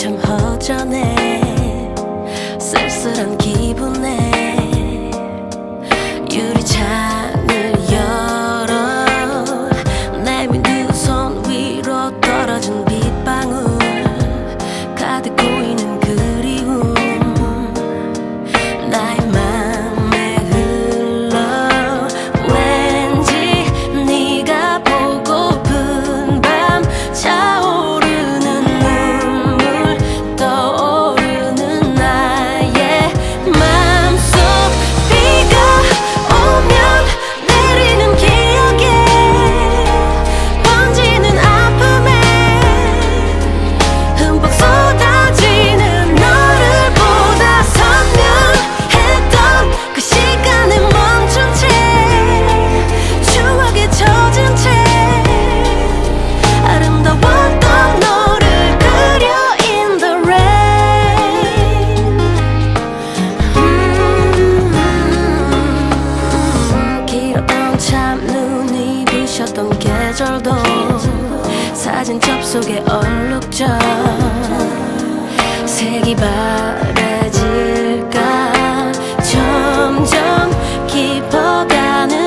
참 허전해. 쓸쓸한 기분에 유리창을 열어 내민 두 손 위로 떨어진 빗방울 가득 고이는 그리움 나의 맘에 흘러 왠지 네가 보고픈 밤 차오르는 눈물 떠오르는 나의 맘속 비가 오면 내리는 기억에 번지는 아픔에 흠뻑 쏟아지는 너를 보다 선명했던 그 시간에 멈춘 채 추억에 젖은 채 아름다웠던 너를 그려 in the rain. 길었던 참눈이 부셨던 계절도 사진 접속에 얼룩져 색이 바래질까 점점 깊어가는